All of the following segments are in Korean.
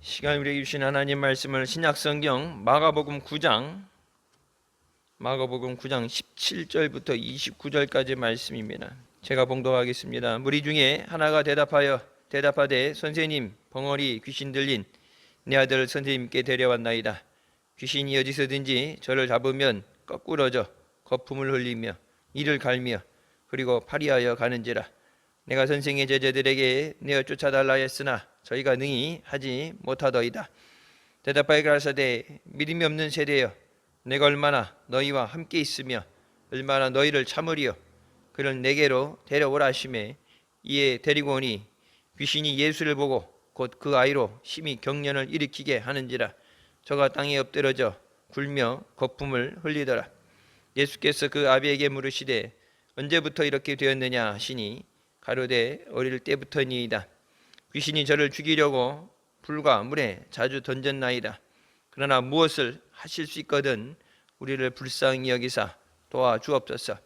시간 우리에게 주신 하나님 말씀을 신약성경 마가복음 9장 17절부터 29절까지 말씀입니다. 제가 봉독하겠습니다. 무리 중에 하나가 대답하되 선생님, 벙어리 귀신 들린 내 아들 선생님께 데려왔나이다. 귀신이 어디서든지 저를 잡으면 거꾸러져 거품을 흘리며 이를 갈며 그리고 파리하여 가는지라. 내가 선생의 제자들에게 내어 쫓아달라 했으나 저희가 능히 하지 못하더이다. 대답하여 가라사대 믿음이 없는 세대여, 내가 얼마나 너희와 함께 있으며 얼마나 너희를 참으리요. 그를 내게로 데려오라 하시매 이에 데리고 오니 귀신이 예수를 보고 곧 그 아이로 심히 경련을 일으키게 하는지라. 저가 땅에 엎드러져 굴며 거품을 흘리더라. 예수께서 그 아비에게 물으시되 언제부터 이렇게 되었느냐 하시니 가로되 어릴 때부터니이다. 귀신이 저를 죽이려고 불과 물에 자주 던졌나이다. 그러나 무엇을 하실 수 있거든 우리를 불쌍히 여기사 도와주옵소서.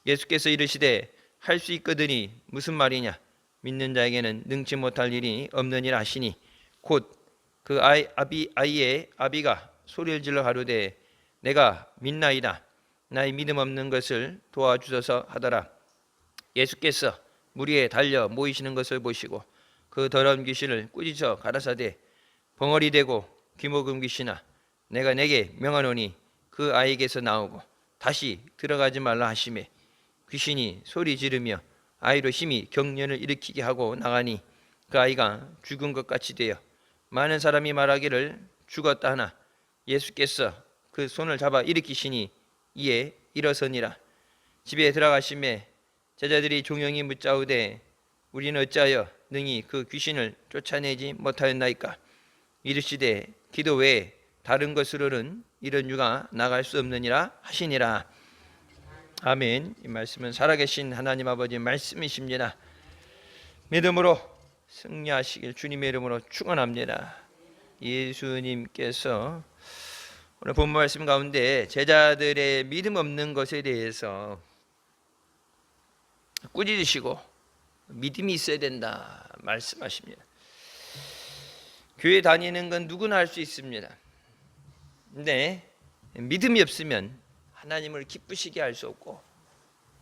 예수께서 이르시되 할 수 있거든이 무슨 말이냐. 믿는 자에게는 능치 못할 일이 없느니라 하시니 곧 그 아이의 아비가 소리를 질러 가로되 내가 믿나이다. 나의 믿음 없는 것을 도와주소서 하더라. 예수께서 물 위에 달려 모이시는 것을 보시고 그 더러운 귀신을 꾸짖어 가라사대 벙어리 되고 귀먹은 귀신아, 내가 내게 명하노니 그 아이에게서 나오고 다시 들어가지 말라 하시매 귀신이 소리 지르며 아이로 심히 경련을 일으키게 하고 나가니 그 아이가 죽은 것 같이 되어 많은 사람이 말하기를 죽었다 하나 예수께서 그 손을 잡아 일으키시니 이에 일어서니라. 집에 들어가시매 제자들이 종영이 묻자오되 우리는 어찌하여 능히 그 귀신을 쫓아내지 못하였나이까. 이르시되 기도 외에 다른 것으로는 이런 유가 나갈 수 없느니라 하시니라. 아멘. 이 말씀은 살아계신 하나님 아버지 말씀이십니다. 믿음으로 승리하시길 주님의 이름으로 축원합니다. 예수님께서 오늘 본문 말씀 가운데 제자들의 믿음 없는 것에 대해서 꾸짖으시고 믿음이 있어야 된다 말씀하십니다. 교회 다니는 건 누구나 할 수 있습니다. 근데 믿음이 없으면 하나님을 기쁘시게 할 수 없고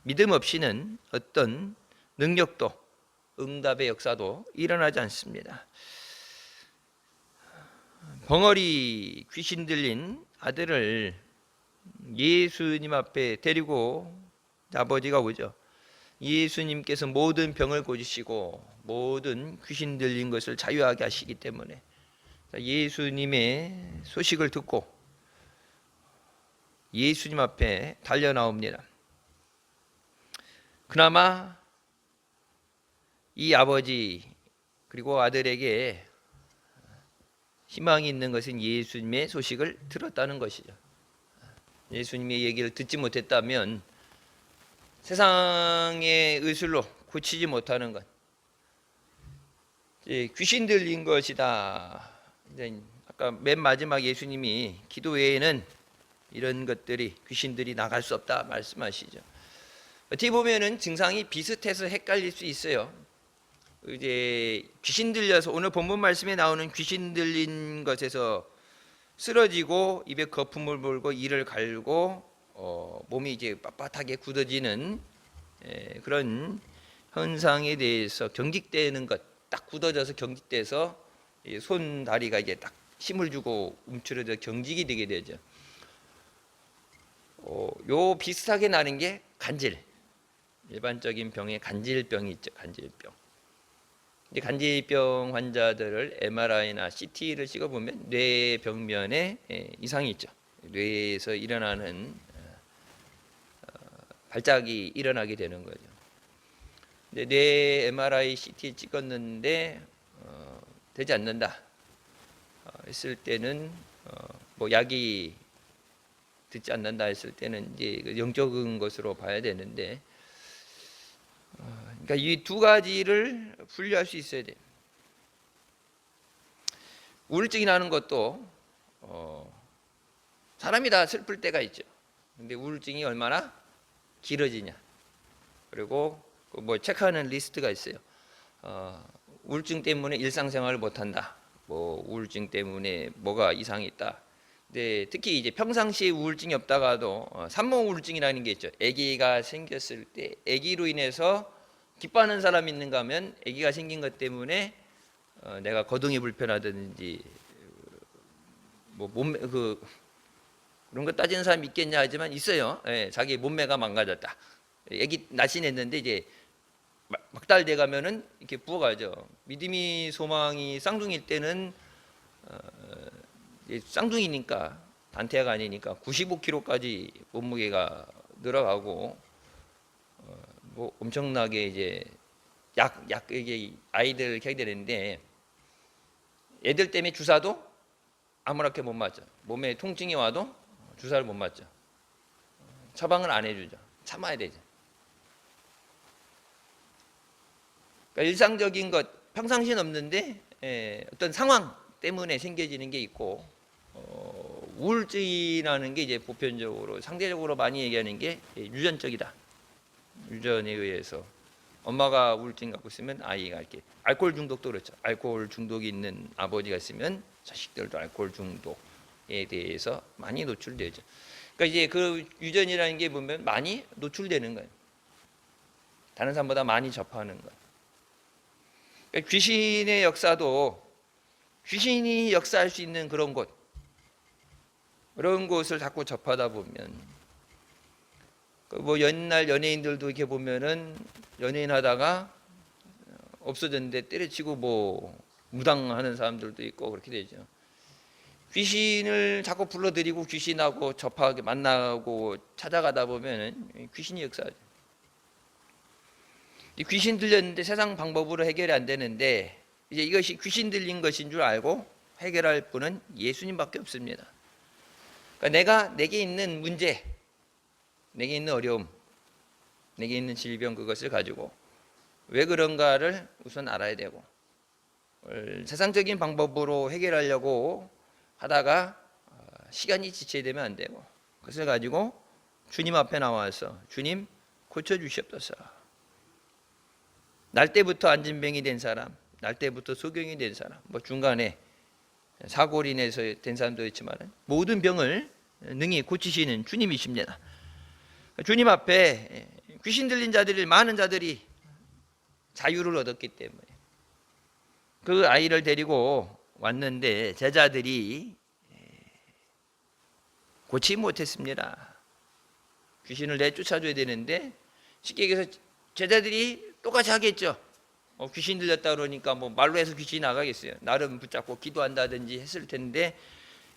믿음 없이는 어떤 능력도 응답의 역사도 일어나지 않습니다. 벙어리 귀신 들린 아들을 예수님 앞에 데리고 아버지가 오죠. 예수님께서 모든 병을 고치시고 모든 귀신 들린 것을 자유하게 하시기 때문에 예수님의 소식을 듣고 예수님 앞에 달려 나옵니다. 그나마 이 아버지 그리고 아들에게 희망이 있는 것은 예수님의 소식을 들었다는 것이죠. 예수님의 얘기를 듣지 못했다면 세상의 의술로 고치지 못하는 것, 귀신 들린 것이다. 아까 맨 마지막 예수님이 기도 외에는 이런 것들이 귀신들이 나갈 수 없다 말씀하시죠. 어떻게 보면은 증상이 비슷해서 헷갈릴 수 있어요. 이제 귀신 들려서 오늘 본문 말씀에 나오는 귀신 들린 것에서 쓰러지고 입에 거품을 불고 이를 갈고 몸이 이제 빳빳하게 굳어지는 그런 현상에 대해서 경직되는 것, 딱 굳어져서 경직돼서 손 다리가 이게 딱 힘을 주고 움츠러져 경직이 되게 되죠. 요 비슷하게 나는 게 간질, 일반적인 병에 간질병이 있죠. 간질병. 이제 간질병 환자들을 MRI나 CT를 찍어보면 뇌 벽면에 이상이 있죠. 뇌에서 일어나는 발작이 일어나게 되는 거죠. 근데 뇌 MRI, CT 찍었는데 되지 않는다 했을 때는 뭐 약이 듣지 않는다 했을 때는 이제 영적인 것으로 봐야 되는데, 그러니까 이 두 가지를 분류할 수 있어야 돼요. 우울증이 나는 것도 사람이 다 슬플 때가 있죠. 근데 우울증이 얼마나 길어지냐. 그리고 뭐 체크하는 리스트가 있어요. 우울증 때문에 일상생활을 못한다. 뭐 우울증 때문에 뭐가 이상이 있다. 근데 특히 이제 평상시에 우울증이 없다가도 산모 우울증이라는 게 있죠. 아기가 생겼을 때 아기로 인해서 기뻐하는 사람이 있는가 하면 아기가 생긴 것 때문에 내가 거동이 불편하든지 뭐 몸매 그런 거 따지는 사람이 있겠냐 하지만 있어요. 예, 자기 몸매가 망가졌다. 아기 날씬했는데 이제 막달돼 가면은 이렇게 부어가죠. 믿음이 소망이 쌍둥이일 때는 쌍둥이니까 단태가 아니니까 95kg까지 몸무게가 늘어가고 뭐 엄청나게 이제 약 이게 아이들 이렇게 하게 되는데 애들 때문에 주사도 아무렇게 못 맞죠. 몸에 통증이 와도 주사를 못 맞죠. 처방을 안 해주죠. 참아야 되죠. 그러니까 일상적인 것 평상시는 없는데 어떤 상황 때문에 생겨지는 게 있고 우울증이라는 게 이제 보편적으로 상대적으로 많이 얘기하는 게 유전적이다. 유전에 의해서 엄마가 우울증 갖고 있으면 아이가 이렇게 알코올 중독도 그렇죠. 알코올 중독이 있는 아버지가 있으면 자식들도 알코올 중독에 대해서 많이 노출되죠. 그러니까 이제 그 유전이라는 게 보면 많이 노출되는 거예요. 다른 사람보다 많이 접하는 거예요. 그러니까 귀신의 역사도 귀신이 역사할 수 있는 그런 곳, 그런 곳을 자꾸 접하다 보면 뭐 옛날 연예인들도 이렇게 보면은 연예인 하다가 없어졌는데 때려치고 뭐 무당하는 사람들도 있고 그렇게 되죠. 귀신을 자꾸 불러들이고 귀신하고 접하게 만나고 찾아가다 보면은 귀신이 역사하죠. 귀신 들렸는데 세상 방법으로 해결이 안 되는데 이제 이것이 귀신 들린 것인 줄 알고 해결할 분은 예수님밖에 없습니다. 그러니까 내게 있는 문제, 내게 있는 어려움, 내게 있는 질병 그것을 가지고 왜 그런가를 우선 알아야 되고 세상적인 방법으로 해결하려고 하다가 시간이 지체되면 안 되고 그것을 가지고 주님 앞에 나와서 주님 고쳐주시옵소서. 날 때부터 안진병이 된 사람, 날 때부터 소경이 된 사람, 뭐 중간에 사고로 인해서 된 사람도 있지만 모든 병을 능히 고치시는 주님이십니다. 주님 앞에 귀신 들린 자들이 많은 자들이 자유를 얻었기 때문에 그 아이를 데리고 왔는데 제자들이 고치지 못했습니다. 귀신을 내쫓아줘야 되는데 쉽게 얘기해서 제자들이 똑같이 하겠죠. 귀신 들렸다 그러니까 뭐 말로 해서 귀신이 나가겠어요. 나름 붙잡고 기도한다든지 했을 텐데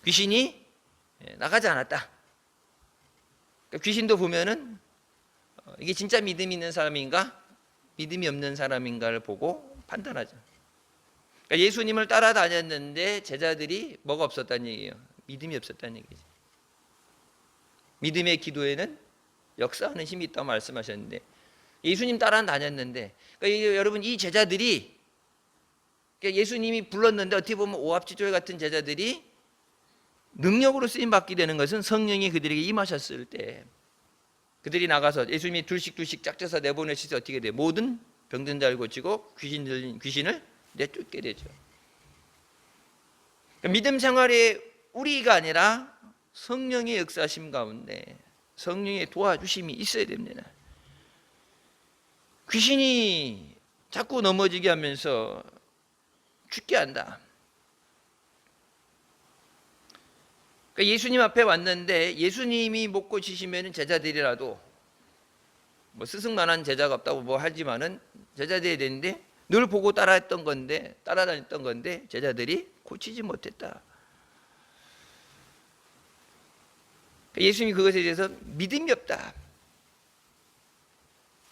귀신이 나가지 않았다. 그러니까 귀신도 보면은 이게 진짜 믿음이 있는 사람인가 믿음이 없는 사람인가를 보고 판단하죠. 그러니까 예수님을 따라다녔는데 제자들이 뭐가 없었다는 얘기예요. 믿음이 없었다는 얘기죠. 믿음의 기도에는 역사하는 힘이 있다고 말씀하셨는데 예수님 따라다녔는데 그러니까 여러분 이 제자들이 그러니까 예수님이 불렀는데 어떻게 보면 오합지졸 같은 제자들이 능력으로 쓰임받게 되는 것은 성령이 그들에게 임하셨을 때 그들이 나가서 예수님이 둘씩 짝져서 내보내실 때 어떻게 돼요? 모든 병든 자를 고치고 귀신을 내쫓게 되죠. 그러니까 믿음 생활에 우리가 아니라 성령의 역사심 가운데 성령의 도와주심이 있어야 됩니다. 귀신이 자꾸 넘어지게 하면서 죽게 한다. 그러니까 예수님 앞에 왔는데 예수님이 못 고치시면 제자들이라도 뭐 스승만한 제자가 없다고 뭐 하지만은 제자들이 되는데 늘 보고 따라다녔던 건데 제자들이 고치지 못했다. 그러니까 예수님이 그것에 대해서 믿음이 없다.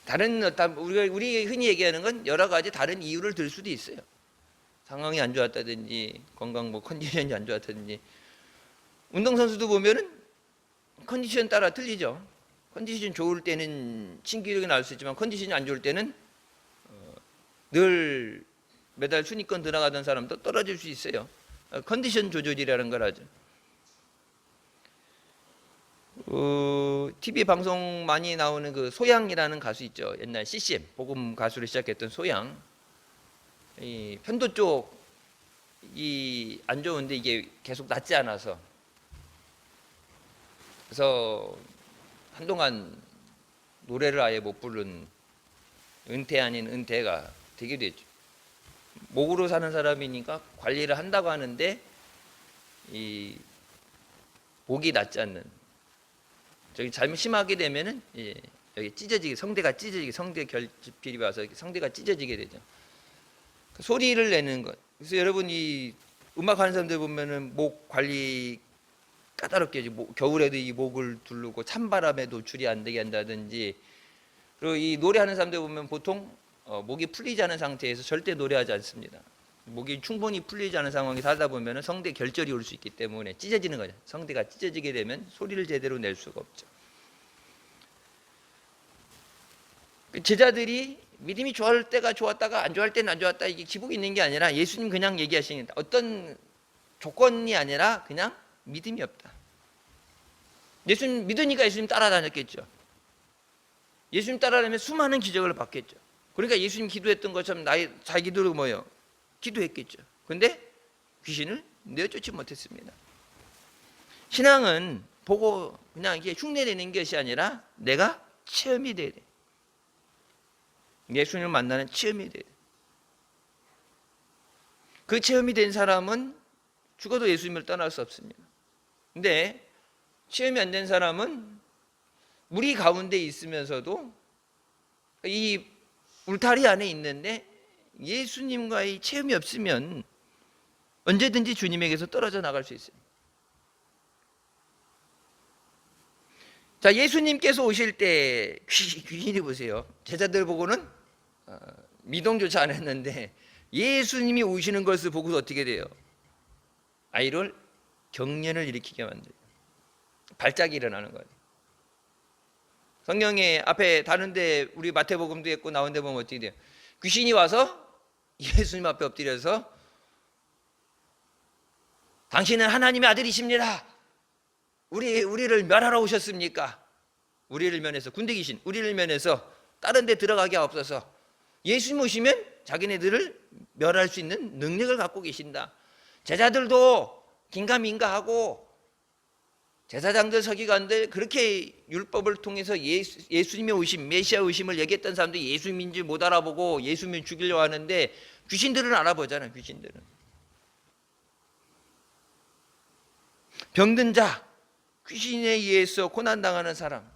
다른 우리 흔히 얘기하는 건 여러 가지 다른 이유를 들 수도 있어요. 상황이 안 좋았다든지 건강 뭐 컨디션이 안 좋았다든지 운동선수도 보면은 컨디션 따라 틀리죠. 컨디션 좋을 때는 신기록이 나올 수 있지만 컨디션이 안 좋을 때는 늘 매달 순위권 들어가던 사람도 떨어질 수 있어요. 컨디션 조절이라는 걸 하죠. TV 방송 많이 나오는 그 소양이라는 가수 있죠. 옛날 CCM 복음 가수로 시작했던 소양. 이 편도 쪽 안 좋은데 이게 계속 낫지 않아서, 그래서 한동안 노래를 아예 못 부른 은퇴 아닌 은퇴가 되기도 했죠. 목으로 사는 사람이니까 관리를 한다고 하는데 이 목이 낫지 않는, 저기 잘못 심하게 되면은 여기 찢어지게, 성대가 찢어지게, 성대 결핍이 와서 성대가 찢어지게 되죠. 그 소리를 내는 것. 그래서 여러분 이 음악하는 사람들 보면은 목 관리 까다롭게 하죠. 겨울에도 이 목을 두르고 찬바람에도 줄이 안 되게 한다든지, 그리고 이 노래하는 사람들 보면 보통 목이 풀리지 않은 상태에서 절대 노래하지 않습니다. 목이 충분히 풀리지 않은 상황에 살다 보면 성대 결절이 올 수 있기 때문에 찢어지는 거죠. 성대가 찢어지게 되면 소리를 제대로 낼 수가 없죠. 제자들이 믿음이 좋을 때가 좋았다가 안 좋을 때는 안 좋았다, 이게 기복이 있는 게 아니라 예수님 그냥 얘기하시는, 어떤 조건이 아니라 그냥 믿음이 없다. 예수님 믿으니까 예수님 따라다녔겠죠. 예수님 따라다니면 수많은 기적을 받겠죠. 그러니까 예수님 기도했던 것처럼 자기 기도로 뭐요? 기도했겠죠. 근데 귀신을 내쫓지 못했습니다. 신앙은 보고 그냥 이게 흉내내는 것이 아니라 내가 체험이 돼야 돼. 예수님을 만나는 체험이 돼야 돼. 그 체험이 된 사람은 죽어도 예수님을 떠날 수 없습니다. 근데 체험이 안 된 사람은 우리 가운데 있으면서도 이 울타리 안에 있는데 예수님과의 체험이 없으면 언제든지 주님에게서 떨어져 나갈 수 있어요. 자, 예수님께서 오실 때 귀신이 보세요. 제자들 보고는 미동조차 안 했는데 예수님이 오시는 것을 보고서 어떻게 돼요? 아이를 경련을 일으키게 만들어요. 발작이 일어나는 거예요. 성경에 앞에 다른데 우리 마태복음도 있고 나온 데 보면 어떻게 돼요? 귀신이 와서 예수님 앞에 엎드려서 당신은 하나님의 아들이십니다. 우리를 멸하러 오셨습니까? 우리를 면해서, 군대 귀신, 우리를 면해서 다른 데 들어가게 하옵소서. 예수님 오시면 자기네들을 멸할 수 있는 능력을 갖고 계신다. 제자들도 긴가민가하고 제사장들, 서기관들 그렇게 율법을 통해서 예수님의 오심, 메시아 오심을 얘기했던 사람들이 예수님인지 못 알아보고 예수님을 죽이려고 하는데 귀신들은 알아보잖아요. 귀신들은 병든 자, 귀신에 의해서 고난당하는 사람,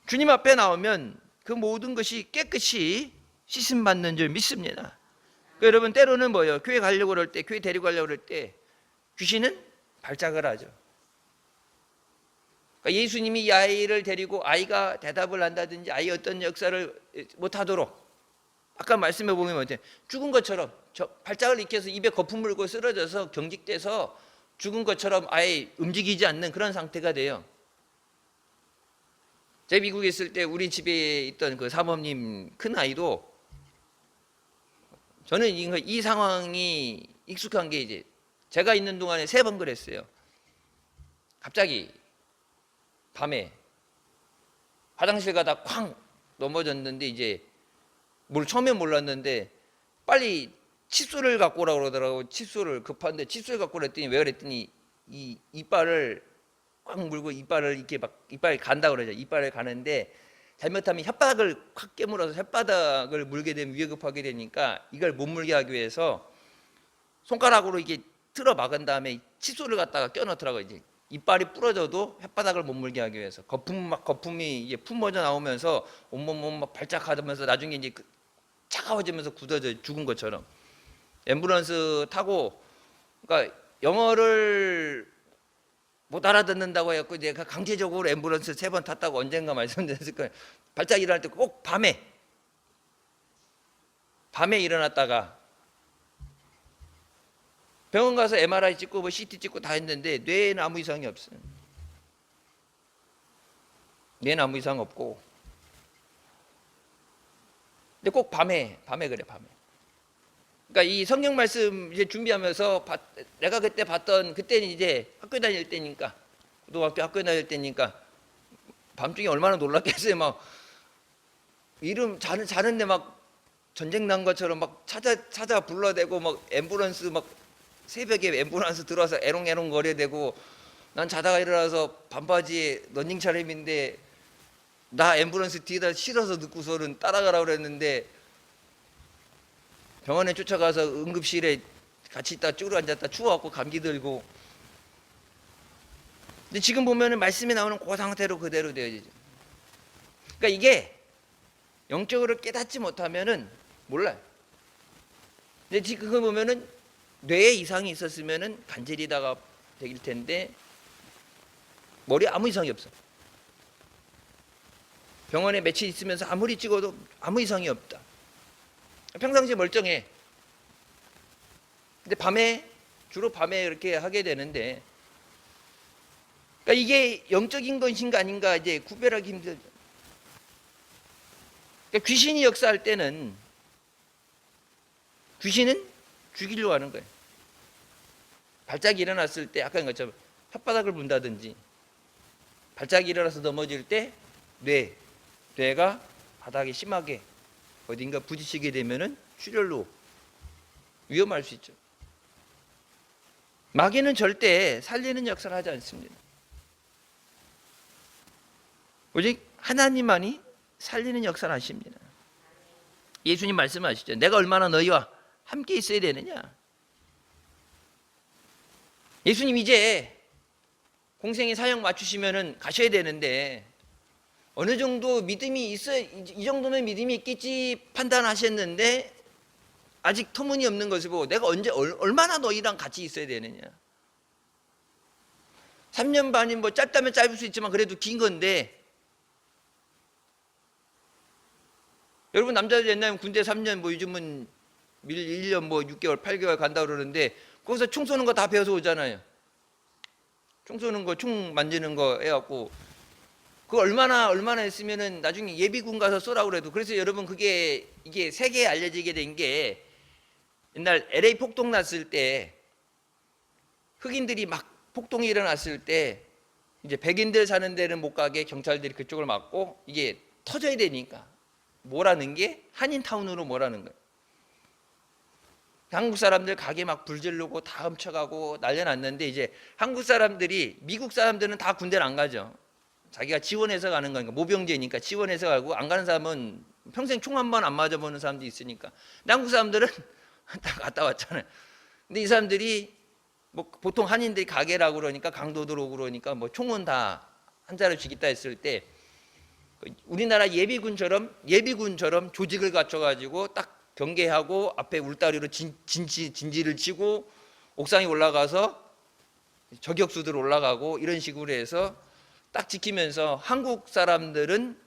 주님 앞에 나오면 그 모든 것이 깨끗이 씻음받는 줄 믿습니다. 그러니까 여러분 때로는 뭐예요? 교회 가려고 그럴 때, 교회 데리고 가려고 그럴 때 귀신은 발작을 하죠. 그러니까 예수님이 이 아이를 데리고 아이가 대답을 한다든지 아이 어떤 역사를 못하도록, 아까 말씀해 보면 어때요? 죽은 것처럼 발작을 일으켜서 입에 거품 물고 쓰러져서 경직돼서 죽은 것처럼 아예 움직이지 않는 그런 상태가 돼요. 제가 미국에 있을 때 우리 집에 있던 그 사모님 큰 아이도, 저는 이 상황이 익숙한 게 이제 제가 있는 동안에 3번 그랬어요. 갑자기 밤에 화장실 가다 쾅 넘어졌는데, 이제 처음엔 몰랐는데 빨리 칫솔을 갖고 오라고 그러더라고. 칫솔을 급한데 칫솔 갖고 오랬더니, 왜 그랬더니 이 이빨을 꽉 물고 이빨을 이렇게 막 이빨이 간다 그러죠. 이빨을 가는데 잘못하면 혓바닥을 확 깨물어서 혓바닥을 물게 되면 위급하게 되니까 이걸 못 물게 하기 위해서 손가락으로 이게 틀어 막은 다음에 칫솔을 갖다가 껴넣더라고요. 이제 이빨이 부러져도 혓바닥을 못 물게 하기 위해서 거품이 이제 품어져 나오면서 온몸 막 발작하면서 나중에 이제 차가워지면서 굳어져 죽은 것처럼. 앰뷸런스 타고, 그러니까 영어를 못 알아듣는다고 해갖고 내가 강제적으로 앰뷸런스 3번 탔다고 언젠가 말씀드렸을 거예요. 발작 일어날 때 꼭 밤에 일어났다가 병원 가서 MRI 찍고 뭐 CT 찍고 다 했는데 뇌에는 아무 이상이 없어요. 뇌는 아무 이상 없고. 근데 꼭 밤에 그래, 밤에. 그러니까 이 성경 말씀 이제 준비하면서 내가 그때 봤던, 그때는 이제 학교 다닐 때니까, 고등학교 학교 다닐 때니까 밤중에 얼마나 놀랐겠어요. 막 이름 자는데 막 전쟁 난 것처럼 막 찾아 불러대고 막 앰뷸런스 막 새벽에 앰뷸런스 들어와서 애롱애롱 거려대고 난 자다가 일어나서 반바지에 런닝 차림인데 나 앰뷸런스 뒤에다 실어서 넣고서는 따라가라고 그랬는데 병원에 쫓아가서 응급실에 같이 있다 쭈그려 앉았다 추워갖고 감기 들고. 근데 지금 보면은 말씀에 나오는 그 상태로 그대로 되어지죠. 그러니까 이게 영적으로 깨닫지 못하면은 몰라요. 근데 지금 그거 보면은 뇌에 이상이 있었으면은 간질이다가 되길 텐데 머리에 아무 이상이 없어. 병원에 며칠 있으면서 아무리 찍어도 아무 이상이 없다. 평상시에 멀쩡해. 근데 주로 밤에 이렇게 하게 되는데, 그러니까 이게 영적인 것인가 아닌가 이제 구별하기 힘들죠. 그러니까 귀신이 역사할 때는 귀신은 죽이려고 하는 거예요. 발작이 일어났을 때 아까 것처럼 혓바닥을 문다든지, 발작이 일어나서 넘어질 때 뇌가 바닥에 심하게 어딘가 부딪히게 되면은 출혈로 위험할 수 있죠. 마귀는 절대 살리는 역사를 하지 않습니다. 오직 하나님만이 살리는 역사를 하십니다. 예수님 말씀하시죠. 내가 얼마나 너희와 함께 있어야 되느냐. 예수님 이제 공생의 사역 맞추시면은 가셔야 되는데 어느 정도 믿음이 있어야, 이 정도면 믿음이 있겠지 판단하셨는데 아직 터무니없는 것을 보고 내가 얼마나 너희랑 같이 있어야 되느냐. 3년 반이 뭐 짧다면 짧을 수 있지만 그래도 긴 건데, 여러분 남자들 옛날에 군대 3년 뭐 요즘은 1년 뭐 6개월 8개월 간다 그러는데 거기서 총 쏘는 거 다 배워서 오잖아요. 총 쏘는 거, 총 만지는 거 해갖고 그거 얼마나 했으면은 나중에 예비군 가서 쏘라고 그래도. 그래서 여러분 이게 세계에 알려지게 된 게 옛날 LA 폭동 났을 때 흑인들이 막 폭동이 일어났을 때 이제 백인들 사는 데는 못 가게 경찰들이 그쪽을 막고 이게 터져야 되니까 뭐라는 게 한인타운으로 뭐라는 거예요. 한국 사람들 가게 막 불지르고 다 훔쳐가고 난리 났는데 이제 한국 사람들이, 미국 사람들은 다 군대를 안 가죠. 자기가 지원해서 가는 거니까, 모병제니까 지원해서 가고, 안 가는 사람은 평생 총 한 번 안 맞아보는 사람도 있으니까. 근데 한국 사람들은 다 갔다 왔잖아요. 근데 이 사람들이 뭐 보통 한인들이 가게라고 그러니까 강도들 오고 그러니까 뭐 총은 다 한자를 쥐겠다 했을 때 우리나라 예비군처럼 조직을 갖춰가지고 딱 경계하고 앞에 울다리로 진지를 치고 옥상에 올라가서 저격수들 올라가고 이런 식으로 해서 딱 지키면서 한국 사람들은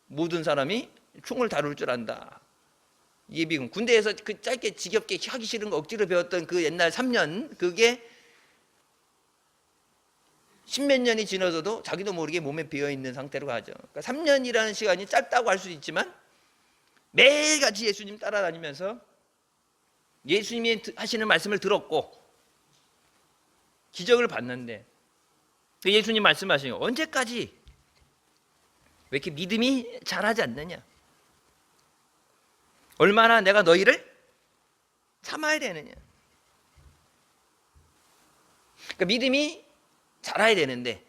모든 사람이 총을 다룰 줄 안다. 예비군 군대에서 그 짧게 지겹게 하기 싫은 거 억지로 배웠던 그 옛날 3년, 그게 십몇 년이 지나서도 자기도 모르게 몸에 비어있는 상태로 가죠. 그러니까 3년이라는 시간이 짧다고 할 수 있지만 매일같이 예수님 따라다니면서 예수님이 하시는 말씀을 들었고 기적을 봤는데, 예수님 말씀하시는 거 언제까지 왜 이렇게 믿음이 자라지 않느냐. 얼마나 내가 너희를 참아야 되느냐. 그러니까 믿음이 자라야 되는데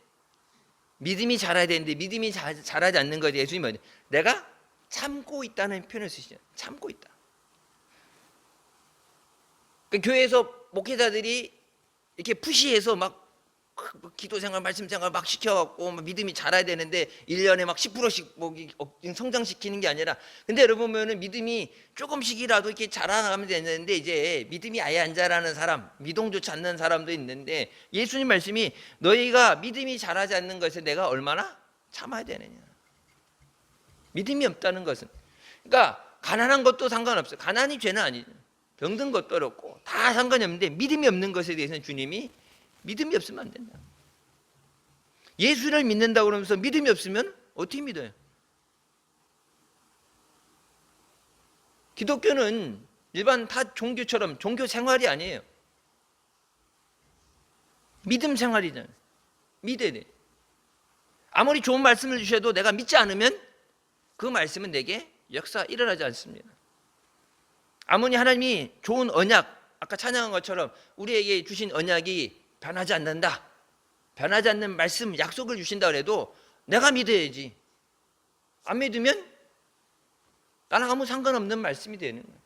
믿음이 자라지 않는 거지. 예수님은 내가 참고 있다는 표현을 쓰시죠. 참고 있다. 그러니까 교회에서 목회자들이 이렇게 푸시해서 막 기도 생활, 말씀 생활 막 시켜갖고 막 믿음이 자라야 되는데 1년에 막 10%씩 뭐 성장시키는 게 아니라, 근데 여러분 보면은 믿음이 조금씩이라도 이렇게 자라가면 되는데 이제 믿음이 아예 안 자라는 사람, 미동조차 않는 사람도 있는데 예수님 말씀이 너희가 믿음이 자라지 않는 것에 내가 얼마나 참아야 되느냐. 믿음이 없다는 것은, 그러니까 가난한 것도 상관없어요. 가난이 죄는 아니죠. 병든 것도 어렵고 다 상관이 없는데 믿음이 없는 것에 대해서는 주님이 믿음이 없으면 안 된다. 예수를 믿는다고 그러면서 믿음이 없으면 어떻게 믿어요? 기독교는 일반 타 종교처럼 종교 생활이 아니에요. 믿음 생활이잖아요. 믿어야 돼. 아무리 좋은 말씀을 주셔도 내가 믿지 않으면 그 말씀은 내게 역사 일어나지 않습니다. 아무리 하나님이 좋은 언약, 아까 찬양한 것처럼 우리에게 주신 언약이 변하지 않는다, 변하지 않는 말씀, 약속을 주신다 그래도 내가 믿어야지. 안 믿으면 나랑 아무 상관없는 말씀이 되는 거예요.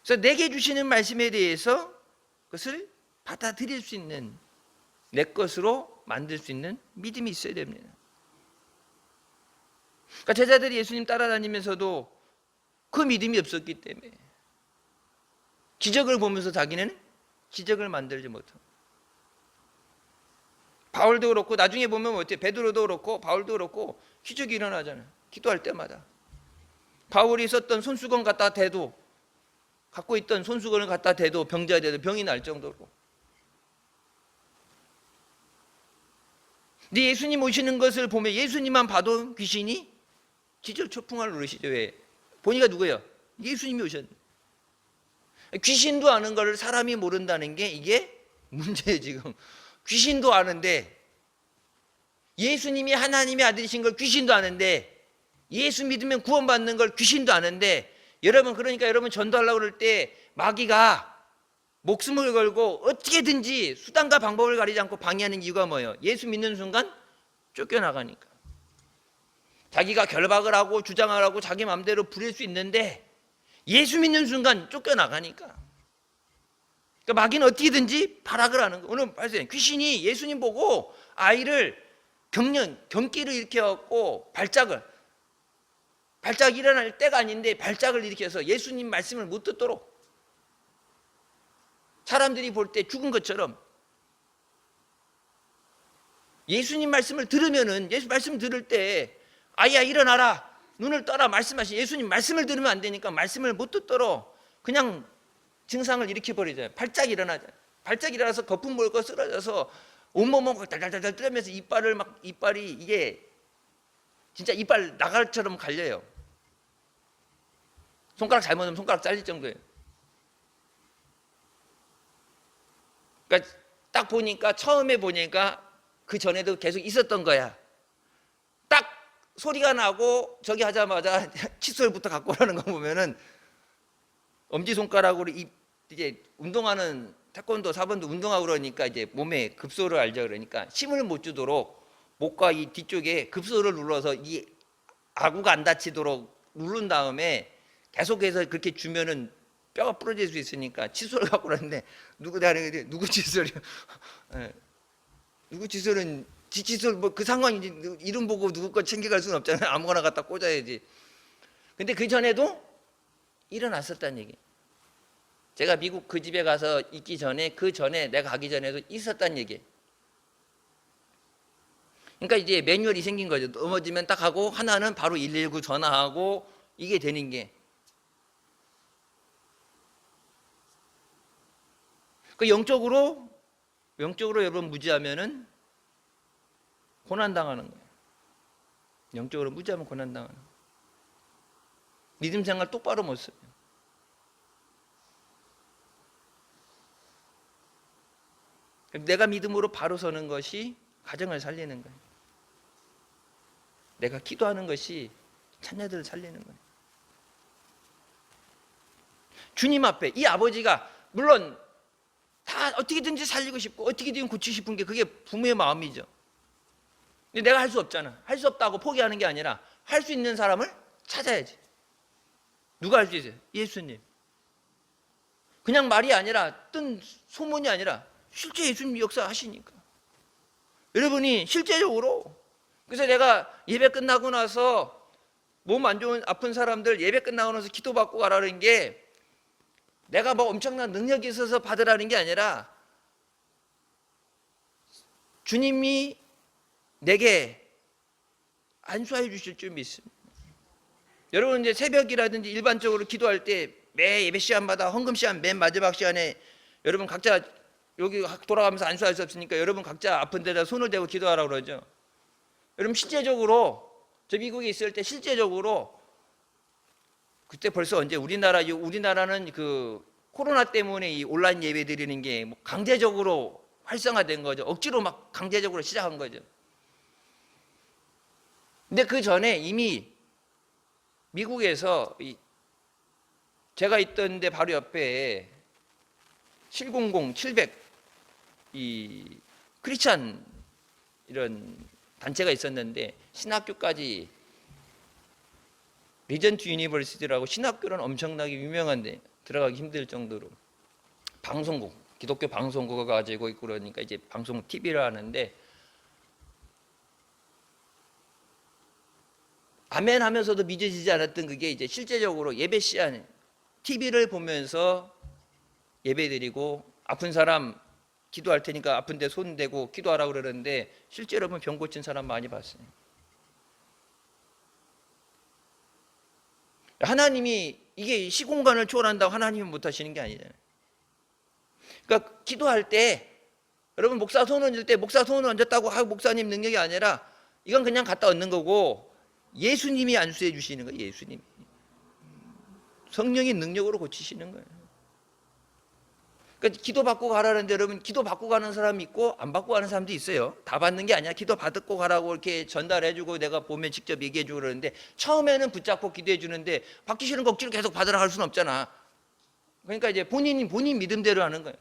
그래서 내게 주시는 말씀에 대해서 그것을 받아들일 수 있는, 내 것으로 만들 수 있는 믿음이 있어야 됩니다. 그러니까 제자들이 예수님 따라다니면서도 그 믿음이 없었기 때문에 기적을 보면서 자기는 기적을 만들지 못하고, 바울도 그렇고 나중에 보면 어때요? 베드로도 그렇고 바울도 그렇고 기적이 일어나잖아요. 기도할 때마다 바울이 썼던 손수건 갖다 대도, 갖고 있던 손수건을 갖다 대도 병자가 돼도 병이 날 정도로. 근데 예수님 오시는 것을 보면 예수님만 봐도 귀신이 기절초풍을 누르시죠. 왜? 보니까 누구예요? 예수님이 오셨는데. 귀신도 아는 걸 사람이 모른다는 게 이게 문제예요. 지금 귀신도 아는데, 예수님이 하나님의 아들이신 걸 귀신도 아는데, 예수 믿으면 구원받는 걸 귀신도 아는데, 여러분, 그러니까 여러분 전도하려고 그럴 때 마귀가 목숨을 걸고 어떻게든지 수단과 방법을 가리지 않고 방해하는 이유가 뭐예요? 예수 믿는 순간 쫓겨나가니까. 자기가 결박을 하고 주장을 하고 자기 마음대로 부릴 수 있는데 예수 믿는 순간 쫓겨나가니까. 그러니까 마귀는 어떻게든지 발악을 하는 거예요. 오늘 봤어요. 귀신이 예수님 보고 아이를 경기를 일으켜갖고 발작이 일어날 때가 아닌데 발작을 일으켜서 예수님 말씀을 못 듣도록, 사람들이 볼 때 죽은 것처럼 예수님 말씀을 들으면은, 예수 말씀 들을 때 아이야 일어나라, 눈을 떠라 말씀하신 예수님 말씀을 들으면 안 되니까 말씀을 못 듣도록 그냥 증상을 일으켜버리잖아요. 발작이 일어나잖아요. 발작이 일어나서 거품 물고 쓰러져서 온몸을 막 달달달달 떨면서 이빨이 이게 진짜 이빨 나갈처럼 갈려요. 손가락 잘못하면 손가락 잘릴 정도예요. 그러니까 딱 보니까, 처음에 보니까 그 전에도 계속 있었던 거야. 딱 소리가 나고 저기 하자마자 칫솔부터 갖고 오라는 거 보면은 엄지손가락으로 이제 운동하는 태권도 사번도 운동하고 그러니까 이제 몸에 급소를 알죠. 그러니까 힘을 못 주도록 목과 이 뒤쪽에 급소를 눌러서 이 아구가 안 다치도록 누른 다음에 계속해서 그렇게 주면은 뼈가 부러질 수 있으니까 칫솔을 갖고 오라는데, 누구 칫솔이요? 누구 칫솔은 지 칫솔 뭐 그 상관이지, 이름 보고 누구 거 챙겨갈 수는 없잖아요. 아무거나 갖다 꽂아야지. 근데 그 전에도 일어났었다는 얘기. 제가 미국 그 집에 가서 있기 전에, 그 전에 내가 가기 전에도 있었다는 얘기. 그러니까 이제 매뉴얼이 생긴 거죠. 넘어지면 딱 하고, 하나는 바로 119 전화하고, 이게 되는 게. 그 영적으로 여러분 무지하면은 고난당하는 거예요. 영적으로 무지하면 고난당하는 거예요. 믿음 생활 똑바로 못 써요. 내가 믿음으로 바로 서는 것이 가정을 살리는 거예요. 내가 기도하는 것이 자녀들을 살리는 거예요. 주님 앞에 이 아버지가 물론 다 어떻게든지 살리고 싶고 어떻게든 고치고 싶은 게 그게 부모의 마음이죠. 근데 내가 할 수 없잖아. 할 수 없다고 포기하는 게 아니라 할 수 있는 사람을 찾아야지. 누가 할 수 있어요? 예수님. 그냥 말이 아니라, 뜬 소문이 아니라 실제 예수님 역사하시니까. 여러분이 실제적으로, 그래서 내가 예배 끝나고 나서 몸 안 좋은 아픈 사람들 예배 끝나고 나서 기도받고 가라는 게 내가 뭐 엄청난 능력이 있어서 받으라는 게 아니라 주님이 내게 안수해 주실 줄 믿습니다. 여러분 이제 새벽이라든지 일반적으로 기도할 때 매 예배 시간마다 헌금 시간 맨 마지막 시간에 여러분 각자 여기 돌아가면서 안수할 수 없으니까 여러분 각자 아픈 데다 손을 대고 기도하라고 그러죠. 여러분 실제적으로 저 미국에 있을 때 실제적으로 그때 벌써 언제 우리나라는 그 코로나 때문에 이 온라인 예배 드리는 게 뭐 강제적으로 활성화된 거죠. 억지로 막 강제적으로 시작한 거죠. 근데 그 전에 이미 미국에서 제가 있던 데 바로 옆에 700, 700 크리스찬 이런 단체가 있었는데, 신학교까지 리전트 유니버시티라고 신학교는 엄청나게 유명한데 들어가기 힘들 정도로 방송국, 기독교 방송국을 가지고 있고, 그러니까 이제 방송 TV를 하는데, 아멘 하면서도 믿어지지 않았던 그게 이제 실제적으로 예배 시간에 TV를 보면서 예배드리고, 아픈 사람 기도할 테니까 아픈데 손 대고 기도하라고 그러는데 실제로 보면 병 고친 사람 많이 봤어요. 하나님이 이게 시공간을 초월한다고 하나님은 못하시는 게 아니잖아요. 그러니까 기도할 때 여러분 목사 손 얹을 때 목사 손을 얹었다고 하고 목사님 능력이 아니라 이건 그냥 갖다 얹는 거고, 예수님이 안수해 주시는 거예요. 예수님이 성령의 능력으로 고치시는 거예요. 그러니까 기도 받고 가라는데, 여러분 기도 받고 가는 사람이 있고 안 받고 가는 사람도 있어요. 다 받는 게 아니야. 기도 받고 가라고 이렇게 전달해주고 내가 보면 직접 얘기해주고 그러는데, 처음에는 붙잡고 기도해주는데 받기 싫은 거 억지로 계속 받으라 할 수는 없잖아. 그러니까 이제 본인 믿음대로 하는 거예요.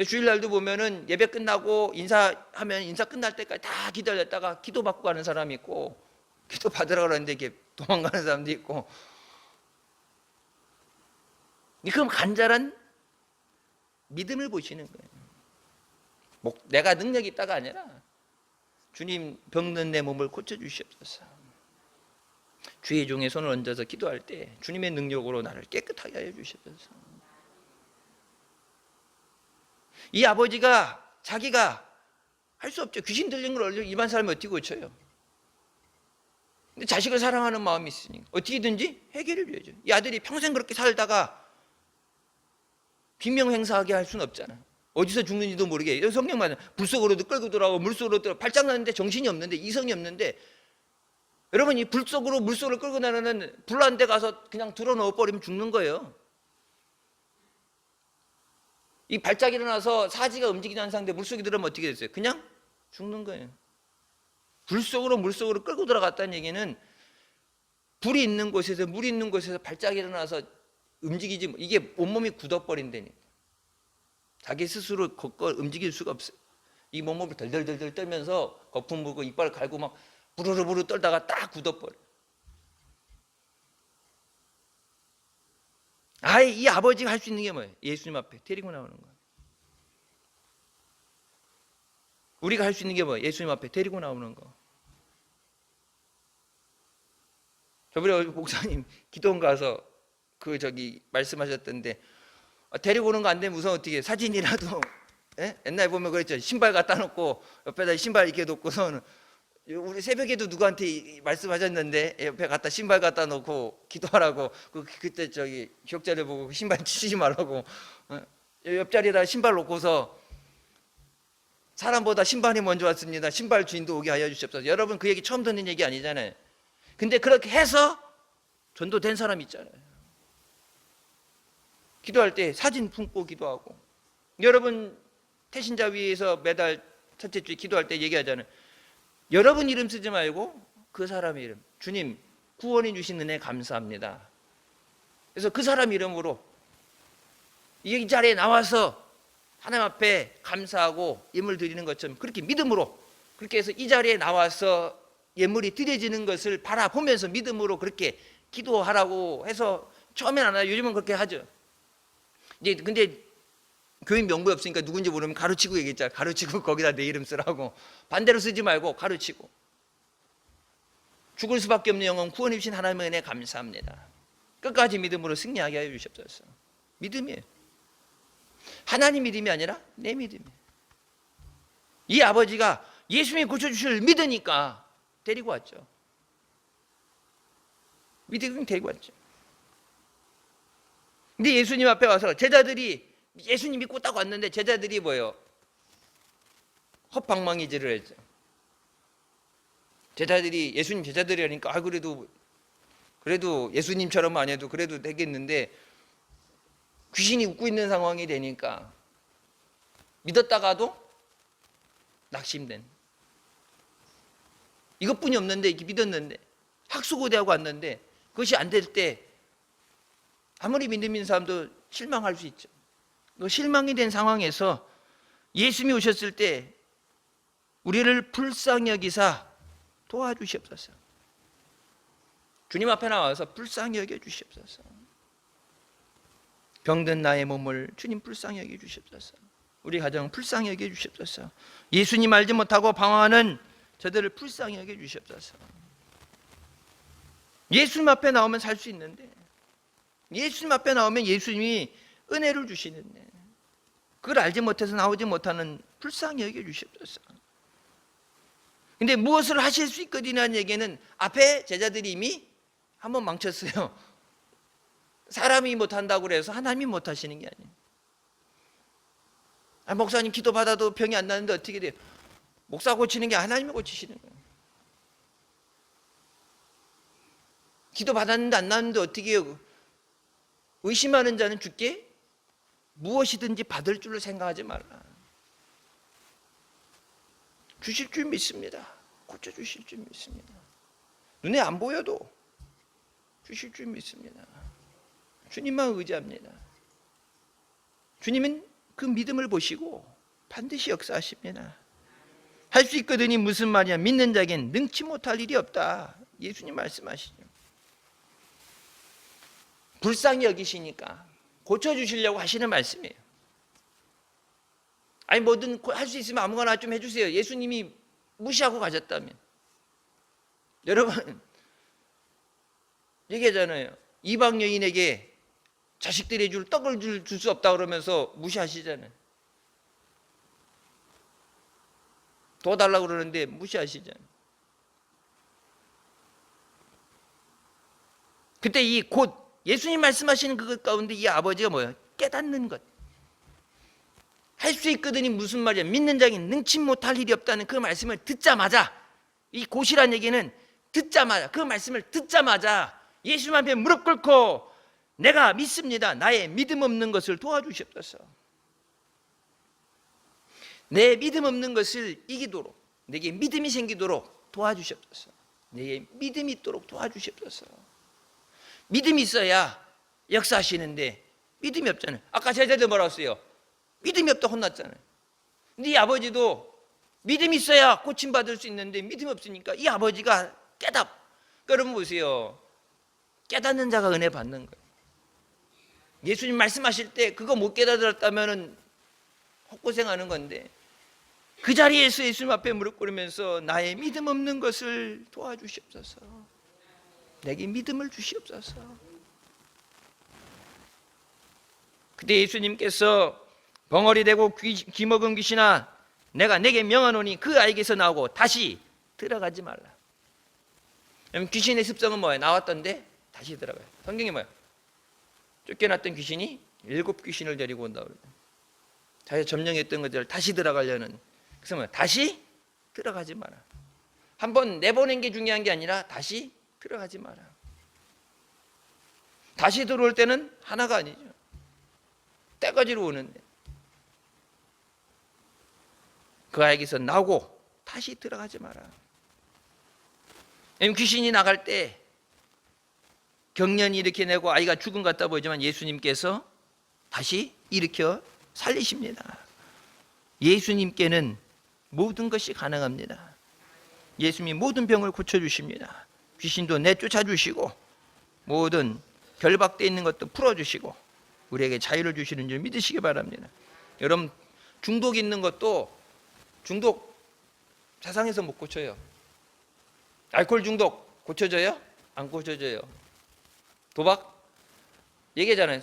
주일날도 보면은 예배 끝나고 인사하면 인사 끝날 때까지 다 기다렸다가 기도 받고 가는 사람이 있고, 기도 받으라 그러는데 이렇게 도망가는 사람도 있고. 그럼 간절한 믿음을 보시는 거예요. 내가 능력이 있다가 아니라 주님 병든 내 몸을 고쳐주시옵소서. 주의 종의 손을 얹어서 기도할 때 주님의 능력으로 나를 깨끗하게 하여 주시옵소서. 이 아버지가 자기가 할 수 없죠. 귀신 들린 걸 일반 사람이 어떻게 고쳐요? 근데 자식을 사랑하는 마음이 있으니까 어떻게든지 해결해 줘야죠. 이 아들이 평생 그렇게 살다가 비명행사하게 할 수는 없잖아. 어디서 죽는지도 모르게. 성경 말은 불속으로도 끌고 들어가고 물속으로 들어, 발작 나는데 정신이 없는데, 이성이 없는데, 여러분 이 불속으로 물속으로 끌고 나가는 불난 데 가서 그냥 들어 넣어 버리면 죽는 거예요. 이 발작이 일어나서 사지가 움직이지 않는 상태 물속에 들어가면 어떻게 됐어요? 그냥 죽는 거예요. 불속으로 물속으로 끌고 들어갔다는 얘기는 불이 있는 곳에서, 물이 있는 곳에서 발작이 일어나서 움직이지, 이게 온몸이 굳어버린다니까. 자기 스스로 움직일 수가 없어요. 이 몸을 덜덜덜덜 떨면서 거품 불고 이빨 갈고 막 부르르부르 떨다가 딱 굳어버려. 이 아버지가 할 수 있는 게 뭐예요? 예수님 앞에 데리고 나오는 거예요. 우리가 할 수 있는 게 뭐예요? 예수님 앞에 데리고 나오는 거. 저번에 목사님 기도원 가서 말씀하셨던데, 데리고 오는 거 안 되면 우선 어떻게 사진이라도, 옛날에 보면 그랬죠. 신발 갖다 놓고 옆에다 신발 이렇게 놓고선, 우리 새벽에도 누구한테 말씀하셨는데 옆에 갖다 신발 갖다 놓고 기도하라고, 그때 기억자를 보고 신발 치지 말라고, 옆자리에다 신발 놓고서 사람보다 신발이 먼저 왔습니다. 신발 주인도 오게 하여 주시옵소서. 여러분 그 얘기 처음 듣는 얘기 아니잖아요. 근데 그렇게 해서 전도된 사람이 있잖아요. 기도할 때 사진 품고 기도하고. 여러분 태신자 위에서 매달 첫째 주에 기도할 때 얘기하잖아요. 여러분 이름 쓰지 말고 그 사람 이름. 주님 구원해 주신 은혜 감사합니다. 그래서 그 사람 이름으로 이 자리에 나와서 하나님 앞에 감사하고 예물 드리는 것처럼, 그렇게 믿음으로, 그렇게 해서 이 자리에 나와서 예물이 드려지는 것을 바라보면서 믿음으로 그렇게 기도하라고 해서, 처음엔 안 해요. 요즘은 그렇게 하죠. 이제 근데 교인 명부에 없으니까 누군지 모르면 가르치고 얘기했잖아요. 가르치고 거기다 내 이름 쓰라고. 반대로 쓰지 말고 가르치고. 죽을 수밖에 없는 영혼 구원해 주신 하나님의 은혜 감사합니다. 끝까지 믿음으로 승리하게 하여 주시옵소서. 믿음이에요. 하나님 믿음이 아니라 내 믿음이에요. 이 아버지가 예수님이 고쳐주실 믿으니까 데리고 왔죠. 믿음이 데리고 왔죠. 근데 예수님 앞에 와서 제자들이, 예수님 믿고 딱 왔는데 제자들이 뭐예요? 헛방망이질을 했죠. 제자들이, 예수님 제자들이라니까 그래도 예수님처럼 안 해도 그래도 되겠는데, 귀신이 웃고 있는 상황이 되니까 믿었다가도 낙심된. 이것뿐이 없는데 이렇게 믿었는데 학수고대하고 왔는데 그것이 안 될 때 아무리 믿음 있는 사람도 실망할 수 있죠. 그 실망이 된 상황에서 예수님이 오셨을 때 우리를 불쌍히 여기사 도와주시옵소서. 주님 앞에 나와서 불쌍히 여겨 주시옵소서. 병든 나의 몸을 주님 불쌍히 여겨 주시옵소서. 우리 가정 불쌍히 여겨 주시옵소서. 예수님 알지 못하고 방황하는 저들을 불쌍히 여겨 주시옵소서. 예수님 앞에 나오면 살 수 있는데, 예수님 앞에 나오면 예수님이 은혜를 주시는데 그걸 알지 못해서 나오지 못하는 불쌍히 여겨 주시옵소서. 근데 무엇을 하실 수 있거든요 하는 얘기는 앞에 제자들이 이미 한번 망쳤어요. 사람이 못한다고 그래서 하나님이 못하시는 게 아니에요. 목사님 기도 받아도 병이 안 나는데 어떻게 돼요? 목사 고치는 게 하나님이 고치시는 거예요. 기도 받았는데 안 나는데 어떻게 해요? 의심하는 자는 주께 무엇이든지 받을 줄로 생각하지 말라. 주실 줄 믿습니다. 고쳐주실 줄 믿습니다. 눈에 안 보여도 주실 줄 믿습니다. 주님만 의지합니다. 주님은 그 믿음을 보시고 반드시 역사하십니다. 할 수 있거든이 무슨 말이야? 믿는 자에겐 능치 못할 일이 없다. 예수님 말씀하시죠. 불쌍히 여기시니까 고쳐주시려고 하시는 말씀이에요. 아니 뭐든 할 수 있으면 아무거나 좀 해주세요. 예수님이 무시하고 가셨다면. 여러분 얘기하잖아요. 이방 여인에게 자식들이 줄 떡을 줄 수 없다 그러면서 무시하시잖아요. 더 달라고 그러는데 무시하시잖아요. 그때 이 곧 예수님 말씀하시는 그것 가운데 이 아버지가 뭐예요? 깨닫는 것. 할 수 있거든이 무슨 말이야? 믿는 자에게 능치 못할 일이 없다는 그 말씀을 듣자마자, 이 곧이란 얘기는 듣자마자, 그 말씀을 듣자마자 예수님 앞에 무릎 꿇고 내가 믿습니다. 나의 믿음 없는 것을 도와주시옵소서. 내 믿음 없는 것을 이기도록, 내게 믿음이 생기도록 도와주시옵소서. 내게 믿음이 있도록 도와주시옵소서. 믿음이 있어야 역사하시는데 믿음이 없잖아요. 아까 제자들 뭐라고 했어요? 믿음이 없다 혼났잖아요. 근데 이 아버지도 믿음이 있어야 고침받을 수 있는데 믿음이 없으니까 이 아버지가 여러분 보세요. 깨닫는 자가 은혜 받는 거예요. 예수님 말씀하실 때 그거 못 깨달았다면 헛고생하는 건데 그 자리에서 예수님 앞에 무릎 꿇으면서 나의 믿음 없는 것을 도와주시옵소서. 내게 믿음을 주시옵소서. 그때 예수님께서 벙어리 되고 귀 먹은 귀신아 내가 내게 명하노니 그 아이에게서 나오고 다시 들어가지 말라. 귀신의 습성은 뭐예요? 나왔던데 다시 들어가요. 성경이 뭐예요? 쫓겨났던 귀신이 7 귀신을 데리고 온다고 그래요. 자기가 점령했던 것들을 다시 들어가려는. 그래서 뭐예요? 다시 들어가지 마라. 한번 내보낸 게 중요한 게 아니라 다시 들어가지 마라. 다시 들어올 때는 하나가 아니죠. 때까지로 오는데 그 아이에게서 나오고 다시 들어가지 마라. 귀신이 나갈 때 경련이 이렇게 내고 아이가 죽은 것 같다 보이지만 예수님께서 다시 일으켜 살리십니다. 예수님께는 모든 것이 가능합니다. 예수님이 모든 병을 고쳐주십니다. 귀신도 내쫓아 주시고 모든 결박되어 있는 것도 풀어주시고 우리에게 자유를 주시는 줄 믿으시기 바랍니다. 여러분 중독 있는 것도 중독 세상에서 못 고쳐요. 알코올 중독 고쳐져요? 안 고쳐져요. 도박? 얘기하잖아요.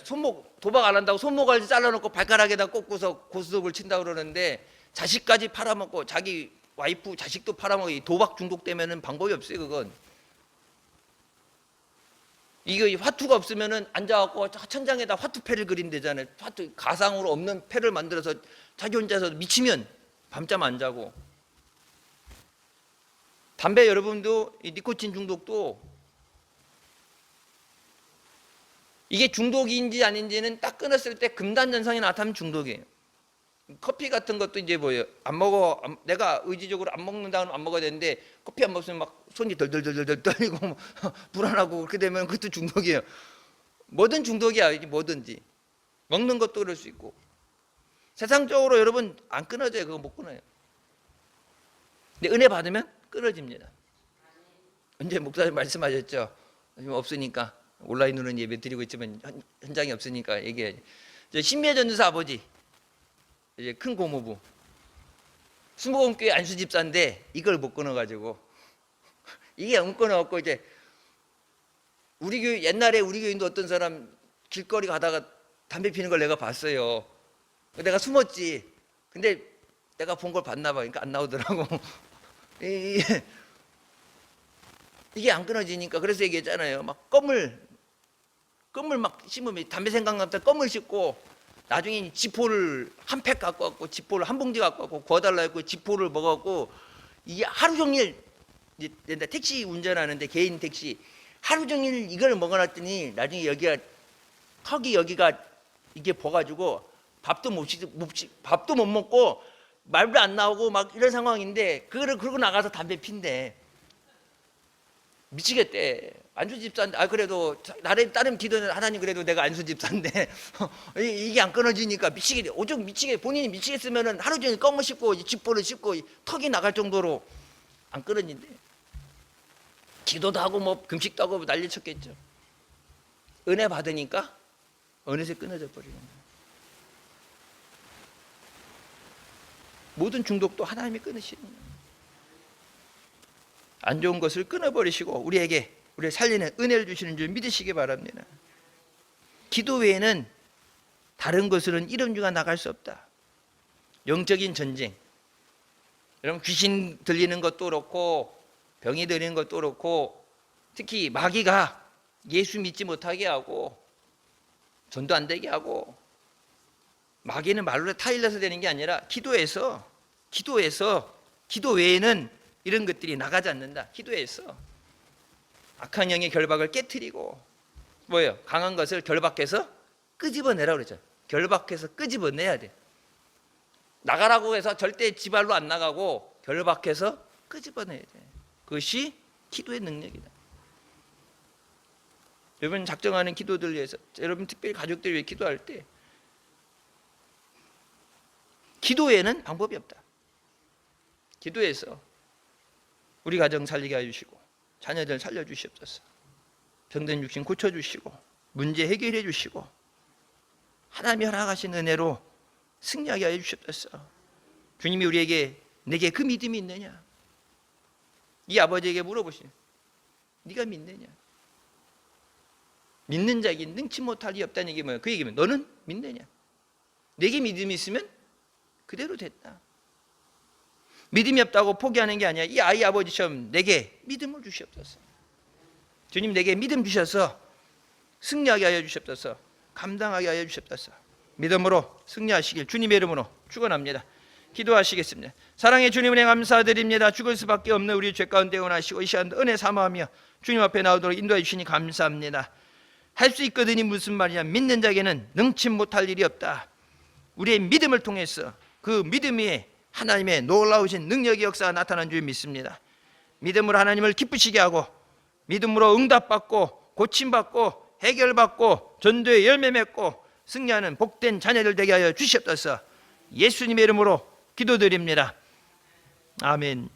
도박 안 한다고 손목을 잘라놓고 발가락에다 꽂고서 고스톱을 친다고 그러는데 자식까지 팔아먹고 자기 와이프 자식도 팔아먹고 도박 중독되면 방법이 없어요. 그건 이거 화투가 없으면은 앉아갖고 천장에다 화투패를 그린대잖아요. 화투 가상으로 없는 패를 만들어서 자기 혼자서 미치면 밤잠 안 자고. 담배 여러분도 이 니코틴 중독도 이게 중독인지 아닌지는 딱 끊었을 때 금단 현상이 나타나면 중독이에요. 커피 같은 것도 이제 뭐예요? 안 먹어. 내가 의지적으로 안 먹는다면 안 먹어야 되는데 커피 안 먹으면 막 손이 덜덜덜덜 떨리고 불안하고 그렇게 되면 그것도 중독이에요. 뭐든 중독이야. 이게 뭐든지. 먹는 것도 그럴 수 있고. 세상적으로 여러분 안 끊어져요. 그거 못 끊어요. 근데 은혜 받으면 끊어집니다. 언제 목사님 말씀하셨죠? 지금 없으니까 온라인으로는 예배 드리고 있지만 현장이 없으니까 얘기해야지. 신미애 전도사 아버지, 이제 큰 고모부, 수목원교회 안수 집사인데 이걸 못 끊어가지고 이게 안 끊어갖고 이제 우리 교회 옛날에 우리 교인도 어떤 사람 길거리 가다가 담배 피는 걸 내가 봤어요. 내가 숨었지. 근데 내가 본 걸 봤나 봐. 그러니까 안 나오더라고. 이게 안 끊어지니까 그래서 얘기했잖아요. 막 껌을 막 심으면 담배 생각났다 껌을 씹고 나중에 지포를 한 팩 갖고 왔고 지포를 한 봉지 갖고 왔고 구워달라 했고 지포를 먹었고 이게 하루 종일 이제 택시 운전하는데 개인 택시 하루 종일 이걸 먹어놨더니 나중에 여기가 턱이 여기가 이게 버가지고 밥도 못 먹고 말도 안 나오고 막 이런 상황인데 그거를 그러고 나가서 담배 핀대. 미치겠대. 안수집사인데 그래도 나름 기도는 하나님 그래도 내가 안수집사인데 이게 안 끊어지니까 미치겠대. 오죽 본인이 미치겠으면은 하루 종일 껌을 씹고 지포를 씹고 턱이 나갈 정도로 안 끊어진대. 기도도 하고 뭐 금식도 하고 난리 쳤겠죠. 은혜 받으니까 어느새 끊어져 버리는 거예요. 모든 중독도 하나님이 끊으시는 거예요. 안 좋은 것을 끊어버리시고 우리를 살리는 은혜를 주시는 줄 믿으시기 바랍니다. 기도 외에는 다른 것으로는 이름주가 나갈 수 없다. 영적인 전쟁. 여러분 귀신 들리는 것도 그렇고 병이 들리는 것도 그렇고 특히 마귀가 예수 믿지 못하게 하고 전도 안 되게 하고 마귀는 말로 타일러서 되는 게 아니라 기도 외에는 이런 것들이 나가지 않는다. 기도해서 악한 영의 결박을 깨트리고 뭐예요? 강한 것을 결박해서 끄집어내라고 그랬죠. 결박해서 끄집어내야 돼. 나가라고 해서 절대 지발로 안 나가고 결박해서 끄집어내야 돼. 그것이 기도의 능력이다. 여러분 작정하는 기도들 위해서 여러분 특별히 가족들 위해 기도할 때 기도에는 방법이 없다. 기도해서 우리 가정 살리게 해주시고 자녀들 살려주시옵소서. 병든 육신 고쳐주시고 문제 해결해 주시고 하나님이 허락하신 은혜로 승리하게 해주시옵소서. 주님이 우리에게 내게 그 믿음이 있느냐? 이 아버지에게 물어보시니 네가 믿느냐? 믿는 자에게 능치 못할 리 없다는 얘기 뭐예요? 그 얘기면 너는 믿느냐? 내게 믿음이 있으면 그대로 됐다. 믿음이 없다고 포기하는 게 아니야. 이 아이 아버지처럼 내게 믿음을 주시옵소서. 주님 내게 믿음 주셔서 승리하게 하여 주시옵소서. 감당하게 하여 주시옵소서. 믿음으로 승리하시길 주님의 이름으로 축원합니다. 기도하시겠습니다. 사랑의 주님 은혜 감사드립니다. 죽을 수밖에 없는 우리 죄 가운데 원하시고 이 시간 은혜 사모하며 주님 앞에 나오도록 인도해 주시니 감사합니다. 할 수 있거든이 무슨 말이냐? 믿는 자에게는 능치 못할 일이 없다. 우리의 믿음을 통해서 그 믿음 위에 하나님의 놀라우신 능력의 역사가 나타난 줄 믿습니다. 믿음으로 하나님을 기쁘시게 하고 믿음으로 응답받고 고침받고 해결받고 전도의 열매 맺고 승리하는 복된 자녀들 되게 하여 주시옵소서. 예수님의 이름으로 기도드립니다. 아멘.